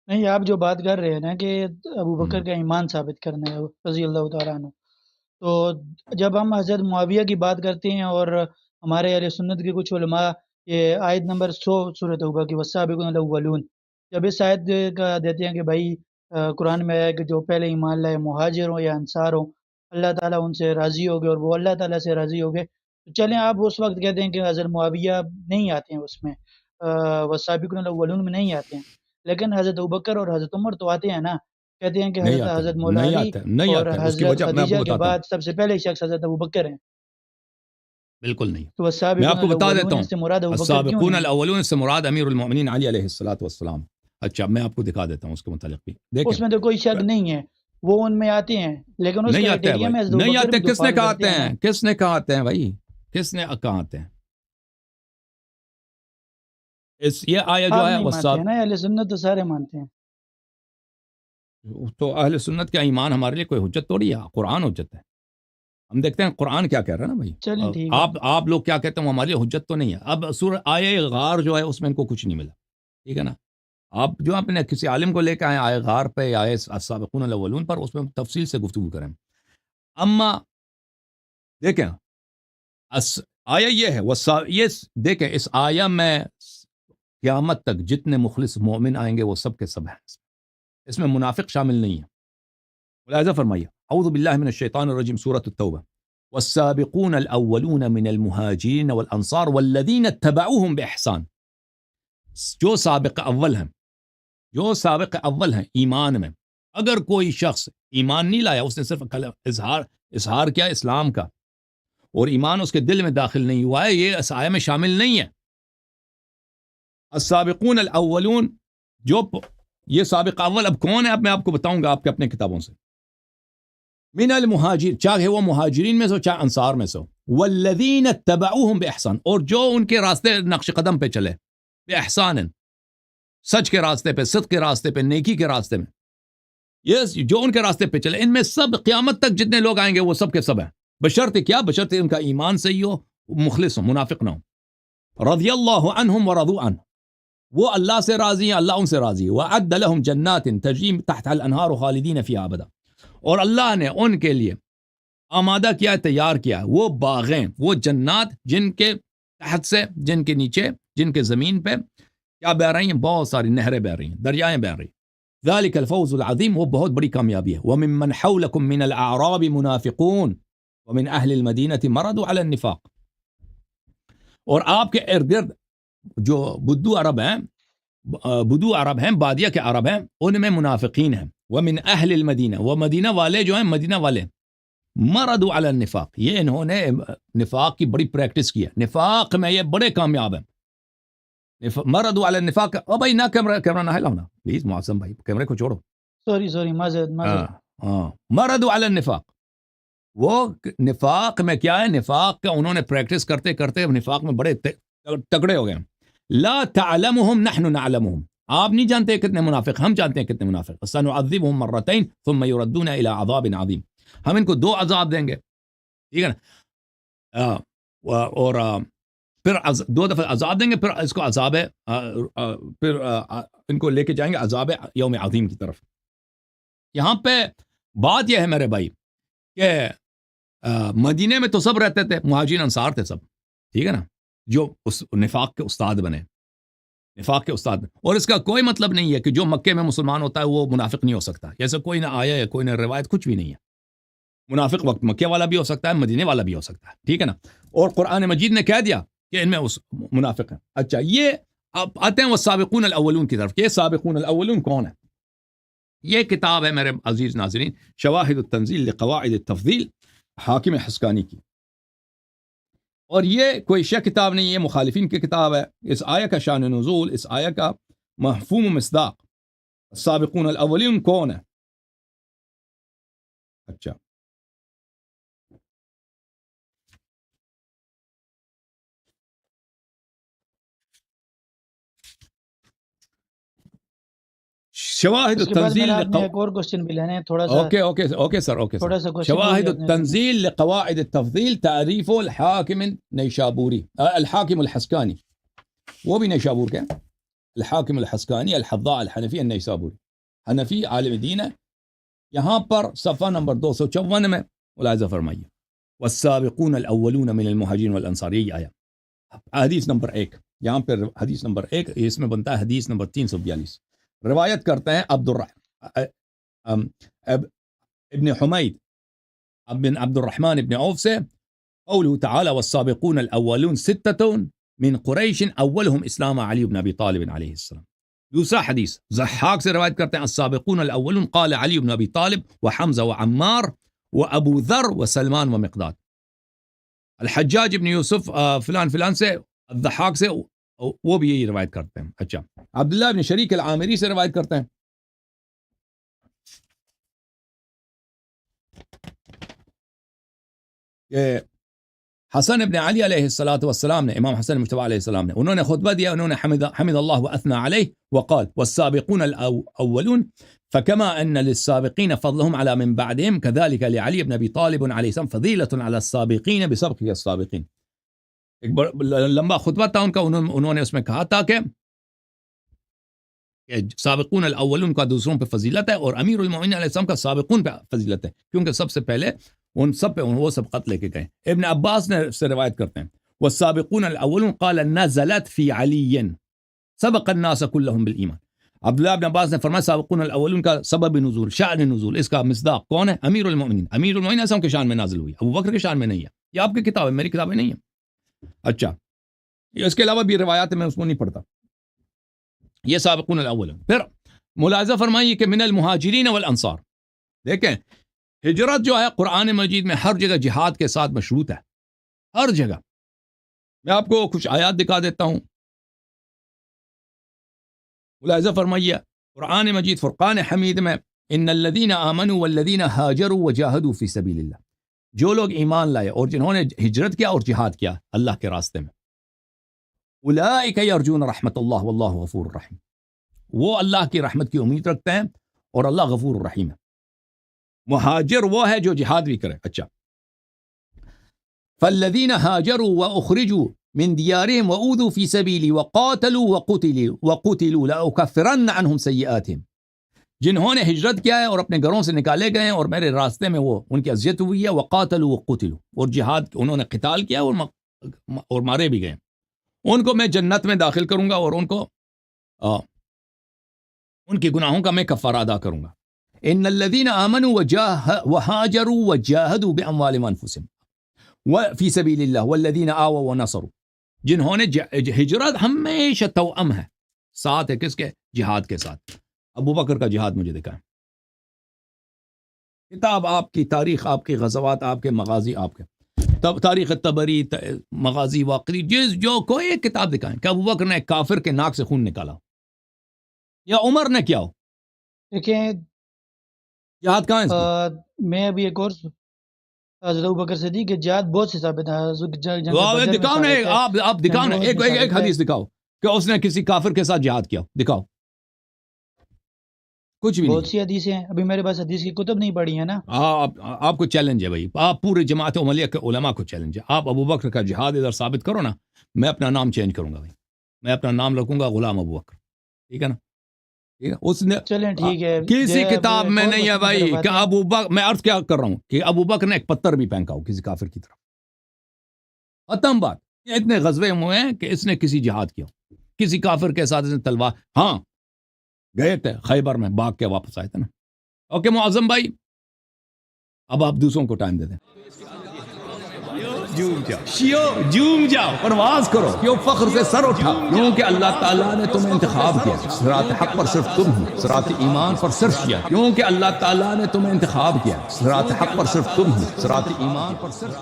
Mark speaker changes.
Speaker 1: نہیں، آپ جو بات کر رہے ہیں نا کہ ابو
Speaker 2: ہم،
Speaker 1: بکر کا ایمان ثابت کرنا ہے رضی اللہ تعالیٰ عنہ، تو جب ہم حضرت معاویہ کی بات کرتے ہیں اور ہمارے اہل سنت کے کچھ علماء یہ آیت نمبر 100 سورۃ توبہ کی والسابقون الاولون، جب اس آیت کا دیتے ہیں کہ بھائی قرآن میں آیا ہے کہ جو پہلے ایمان لائے مہاجر ہوں یا انصار ہوں اللہ تعالیٰ ان سے راضی ہو گئے اور وہ اللہ تعالیٰ سے راضی ہو گئے، تو چلیں آپ اس وقت کہتے ہیں کہ حضرت معاویہ نہیں آتے ہیں اس میں، والسابقون الاولون میں نہیں آتے ہیں، لیکن حضرت ابوبکر اور حضرت عمر تو آتے ہیں نا، کہتے ہیں کہ
Speaker 2: نہیں آتے
Speaker 1: حضرت
Speaker 2: ہیں،
Speaker 1: مولا
Speaker 2: نہیں
Speaker 1: علی
Speaker 2: آتے ہیں، نہیں
Speaker 1: اور
Speaker 2: آتے ہیں، اس کی
Speaker 1: حضرت
Speaker 2: وجہ میں آپ کو
Speaker 1: خدیجہ کے
Speaker 2: بتاتا ہوں.
Speaker 1: بعد سب سے پہلے شخص حضرت ابوبکر ہیں،
Speaker 2: بالکل نہیں.
Speaker 1: تو
Speaker 2: میں
Speaker 1: والسابقون
Speaker 2: آپ کو بتا دیتا
Speaker 1: الاولون
Speaker 2: ہوں،
Speaker 1: اس سے مراد ابوبکر کیوں
Speaker 2: السابقون
Speaker 1: نہیں؟
Speaker 2: الاولون سے مراد امیر المؤمنین علی علیہ الصلوۃ والسلام. اچھا میں آپ کو دکھا دیتا ہوں اس کے متعلق بھی دیکھیں.
Speaker 1: اس میں تو کوئی شک نہیں ہے، وہ ان میں آتے ہیں، لیکن اس
Speaker 2: نہیں آتے ہیں
Speaker 1: کرائٹیریا
Speaker 2: بھائی،
Speaker 1: میں حضرت
Speaker 2: نہیں
Speaker 1: ابوبکر
Speaker 2: آتے
Speaker 1: بھی
Speaker 2: ہیں.
Speaker 1: تو
Speaker 2: کس نے
Speaker 1: فال
Speaker 2: کہا
Speaker 1: کرتے
Speaker 2: آتے
Speaker 1: ہیں نا۔
Speaker 2: ہیں، کس نے کہا آتے ہیں بھائی، کس نے کہا آتے ہیں؟ اس یہ آیا جو
Speaker 1: آپ
Speaker 2: ہے
Speaker 1: نہیں مانتے
Speaker 2: وصاب،
Speaker 1: ہیں نا، اہل سنت تو سارے مانتے ہیں۔
Speaker 2: تو اہل سنت کا ایمان ہمارے لیے کوئی حجت توڑی ہے، قرآن حجت ہے. ہم دیکھتے ہیں قرآن کیا کہہ رہا ہے نا بھائی.
Speaker 1: چلیں ٹھیک ہے۔
Speaker 2: آپ لوگ کیا کہتے ہیں وہ ہمارے لیے حجت تو نہیں ہے. اب سورہ آیہ غار جو ہے اس میں ان کو کچھ نہیں ملا، ٹھیک ہے نا. آپ جو اپنے کسی عالم کو لے کے آئے آیہ غار پہ یا آیہ السابقون الاولون پر، اس میں تفصیل سے گفتگو کریں. اما دیکھیں آیہ یہ ہے یہ دیکھیں اس آیہ میں قیامت تک جتنے مخلص مومن آئیں گے وہ سب کے سب ہیں، اس میں منافق شامل نہیں ہے. ملاحظہ فرمائیے، اعوذ باللہ من الشیطان الرجیم، سورۃ التوبہ. والسابقون الاولون من المہاجرین والانصار والذین اتبعوهم باحسان. جو سابق اول ہیں، جو سابق اول ہیں ایمان میں، اگر کوئی شخص ایمان نہیں لایا، اس نے صرف اظہار کیا اسلام کا اور ایمان اس کے دل میں داخل نہیں ہوا ہے، یہ اس آیہ میں شامل نہیں ہے. السابقون الاولون یہ سابق اول اب کون ہے؟ اب میں آپ کو بتاؤں گا آپ کے اپنے کتابوں سے. من المہاجر، چاہے وہ مہاجرین میں سے چاہے انصار میں سے، والذین اتبعوهم باحسان، اور جو ان کے راستے نقش قدم پہ چلے، باحسان، سچ کے راستے پہ، صدق کے راستے پہ، نیکی کے راستے میں، یہ جو ان کے راستے پہ چلے، ان میں سب قیامت تک جتنے لوگ آئیں گے وہ سب کے سب ہیں، بشرط کیا؟ بشرط ان کا ایمان صحیح ہو، مخلص ہو، منافق نہ ہو. رضی اللہ عنہم ورضوا عنہ، وہ اللہ سے راضی ہیں، اللہ ان سے راضی ہے. وَأَعَدَّ لَهُمْ جَنَّاتٍ تَجْرِي تَحْتَهَا الْأَنْهَارُ خَالِدِينَ فِيهَا أَبَدًا، اور اللہ نے ان کے لیے آمادہ کیا، تیار کیا وہ باغیں، وہ جنات جن کے تحت سے، جن کے نیچے، جن کے زمین پہ کیا بہ رہی ہیں؟ بہت ساری نہریں بہ رہی ہیں، دریائیں بہ رہی ہیں. ذَلِكَ الْفَوْزُ الْعَظِيمُ، وہ بہت بڑی کامیابی ہے. وَمِمَّنْ حَوْلَكُمْ مِنَ الْأَعْرَابِ مُنَافِقُونَ وَمِنْ أَهْلِ الْمَدِينَةِ مَرَضُوا عَلَى النِّفَاقِ، اور آپ کے ارد گرد جو بدو عرب ہیں، بادیہ کے عرب ہیں، ان میں منافقین ہیں. ومن اہل المدینہ، وہ مدینہ والے جو ہیں، مدینہ والے مردوا علی النفاق، یہ انہوں نے نفاق کی بڑی پریکٹس کی ہے، نفاق میں یہ بڑے کامیاب ہیں. مردوا علی النفاق. او بھائی نہ کیمرہ نہ ہلاؤ نا پلیز، معصم بھائی کیمرے کو چھوڑو.
Speaker 1: سوری معذرت۔
Speaker 2: مردوا علی النفاق، وہ نفاق میں کیا ہے، نفاق کا انہوں نے پریکٹس کرتے کرتے نفاق میں بڑے تگڑے ہو گئے. لا تعلمهم نحن نعلمهم، آپ نہیں جانتے کتنے منافق، ہم جانتے ہیں کتنے منافق. سنعذبهم مرتين ثم يردون الى عذاب عظیم، ہم ان کو 2 عذاب دیں گے، ٹھیک ہے نا، اور پھر 2 دفعہ عذاب دیں گے، پھر اس کو عذاب پھر ان کو لے کے جائیں گے عذاب یوم عظیم کی طرف. یہاں پہ بات یہ ہے میرے بھائی کہ مدینے میں تو سب رہتے تھے، مہاجرین انصار تھے سب، ٹھیک ہے نا، جو اس نفاق کے استاد بنے، نفاق کے استاد بنے. اور اس کا کوئی مطلب نہیں ہے کہ جو مکے میں مسلمان ہوتا ہے وہ منافق نہیں ہو سکتا، ایسا کوئی نہ آیا ہے، کوئی نہ روایت، کچھ بھی نہیں ہے. منافق وقت مکے والا بھی ہو سکتا ہے، مدینے والا بھی ہو سکتا ہے، ٹھیک ہے نا. اور قرآن مجید نے کہہ دیا کہ ان میں اس منافق ہیں. اچھا یہ اب آتے ہیں وہ سابقون الاولون کی طرف. یہ سابقون الاولون کون ہے؟ یہ کتاب ہے میرے عزیز ناظرین، شواہد التنزیل لقواعد التفضیل، حاکم حسکانی کی. اور یہ کوئی شہ کتاب نہیں، یہ مخالفین کی کتاب ہے. اس آیہ کا شان نزول، اس آیہ کا مفہوم و مصداق، السابقون الاولین کون ہے؟ اچھا شواہد
Speaker 1: اس کے بعد
Speaker 2: التنزیل
Speaker 1: میرا آپ نے ایک اور کوشچن بھی لینا ہے، تھوڑا سا
Speaker 2: اوکے سر
Speaker 1: کوشچن وہ
Speaker 2: شواہد
Speaker 1: بھی آپ نے لینا ہے۔
Speaker 2: التنزیل لقواعد التفضیل تعریف الحاکم نیشابوری، الحاکم الحسکانی، وہ بھی نیشابور کے ہیں. الحاکم الحسکانی الحضاء الحنفی النیسابوری، حنفی عالم دین ہے. یہاں پر صفحہ نمبر 254 میں ملاحظہ فرمائیے والسابقون الاولون من المہاجرین والانصار، یہی آیا حدیث نمبر 1. یہاں پر حدیث نمبر 1 اس میں بنتا ہے حدیث نمبر 342. روایت کرتے ہیں ابن حمید بن عبد الرحمن ابن عوف سے، قوله تعالی والسابقون الاولون ستة من قریش اولهم اسلام علی بن ابی طالب علیہ السلام. دوسرا حدیث ضحاک سے روایت کرتے ہیں السابقون الاولون قال علی بن ابی طالب وحمزہ وعمار وابو ذر وسلمان ومقداد. الحجاج ابن یوسف فلان فلان سے، الضحاک سے وہ بھی یہی روایت کرتے ہیں. اچھا، عبداللہ بن شریک العامری سے روایت کرتے ہیں کہ حسن ابن علی علیہ السلام نے، امام حسن مجتبی علیہ السلام نے، انہوں نے خطبہ دیا، انہوں نے حمد اللہ واثنى علیہ وقال والسابقون الاولون فكما ان للسابقين فضلهم على من بعدهم كذلك لعلي بن ابي طالب عليه السلام فضيلة على السابقين بسبق السابقين. ایک لمبا خطبہ تھا ان کا، انہوں نے اس میں کہا تھا کہ سابقون الاولون کا دوسروں پہ فضیلت ہے اور امیر المؤمنین علیہ السلام کا سابقون پہ فضیلت ہے، کیونکہ سب سے پہلے ان سب پہ وہ سب خط لے کے گئے. ابن عباس نے سے روایت کرتے ہیں والسابقون الاولون قال نزلت في علي سبق الناس كلهم بالایمان. عبداللہ ابن عباس نے فرمایا سابقون الاولون کا سبب نزول، شأن نزول، اس کا مصداق کون ہے؟ امیر المؤمنین. امیر المؤمنین ایسا کے شان میں نازل ہوئی، ابو بکر کے شان میں نہیں ہے. یہ آپ کی کتاب ہے، میری کتابیں نہیں ہیں. اچھا، اس کے علاوہ بھی روایات میں اس کو نہیں پڑھتا. یہ سابقون الاولون. پھر ملاحظہ فرمائیے کہ من المہاجرین والانصار، دیکھیں ہجرت جو ہے قرآن مجید میں ہر جگہ جہاد کے ساتھ مشروط ہے، ہر جگہ. میں آپ کو کچھ آیات دکھا دیتا ہوں، ملاحظہ فرمائیے. قرآن مجید فرقان حمید میں ان الذین آمنوا والذین ہاجروا وجاہدوا فی سبیل اللہ، جو لوگ ایمان لائے اور جنہوں نے ہجرت کیا اور جہاد کیا اللہ کے راستے میں، اولئک یرجون رحمت اللہ واللہ غفور الرحیم، وہ اللہ کی رحمت کی امید رکھتے ہیں اور اللہ غفور الرحیم ہے. مہاجر وہ ہے جو جہاد بھی کرے. اچھا، فالذین ہاجروا واخرجوا من دیارهم واوذوا في سبیلی وقاتلوا وقتلوا لاکفرن عنهم سیئاتهم، جنہوں نے ہجرت کیا ہے اور اپنے گھروں سے نکالے گئے ہیں اور میرے راستے میں وہ ان کی اذیت ہوئی ہے، وقاتلوا وقتلوا، اور جہاد انہوں نے قتال کیا اور مارے بھی گئے، ان کو میں جنت میں داخل کروں گا اور ان کو ان کے گناہوں کا میں کفارہ ادا کروں گا. ان الذين امنوا وهاجروا وجاهدوا باموالهم وانفسهم وفي سبيل الله والذين آووا ونصروا، جنہوں نے ہجرت ہمیشہ توأم ہے، ساتھ ہے کس کے؟ جہاد کے ساتھ. ابو بکر کا جہاد مجھے دکھائیں، کتاب آپ کی، تاریخ آپ کی، غزوات آپ کے، مغازی آپ کے، تاریخ طبری، مغازی واقعی، جو کوئی ایک کتاب دکھائیں کہ ابو بکر نے کافر کے ناک سے خون نکالا یا عمر نے کیا ہو.
Speaker 1: دیکھیں
Speaker 2: جہاد کہاں ہے؟
Speaker 1: میں ابھی ایک اور حضرت ابوبکر صدیق کے جہاد بہت سے ثابت ہیں.
Speaker 2: دکھاؤ نا، آپ دکھاؤ نا، ایک حدیث دکھاؤ کہ اس نے کسی کافر کے ساتھ جہاد کیا، دکھاؤ. کچھ بھی
Speaker 1: بہت سی حدیثیں ہیں، ابھی میرے پاس حدیث کی کتب نہیں پڑھی ہیں نا.
Speaker 2: آپ کو چیلنج ہے بھائی، آپ پورے جماعت عملیہ کے علماء کو چیلنج ہے. آپ ابو بکر کا جہاد ادھر ثابت کرو نا، میں اپنا نام چینج کروں گا بھائی، میں اپنا نام رکھوں گا غلام ابو بکر. ٹھیک ہے نا؟ اس نے
Speaker 1: چلیں ٹھیک ہے،
Speaker 2: کسی کتاب میں نہیں ہے بھائی کہ ابو بکر، میں عرض کیا کر رہا ہوں کہ ابو بکر نے ایک پتھر بھی پھینکا ہو کسی کافر کی طرف. ختم بات. یہ اتنے غزوے ہوئے ہیں کہ اس نے کسی جہاد کیا، کسی کافر کے ساتھ اس نے تلوار، ہاں گئے تھے خیبر میں، بھاگ کے واپس آئے تھے نا. اوکے معظم بھائی، اب آپ دوسروں کو ٹائم دے دیں. جوم جاؤ، پرواز کرو، کیوں فخر سے سر اٹھا، کیونکہ اللہ تعالیٰ نے تمہیں انتخاب کیا. صراط حق پر صرف تم ہو، صراط ایمان پر صرف کیا، کیونکہ اللہ تعالیٰ نے تمہیں انتخاب کیا. صراط حق پر صرف تم ہو، صراط ایمان پر صرف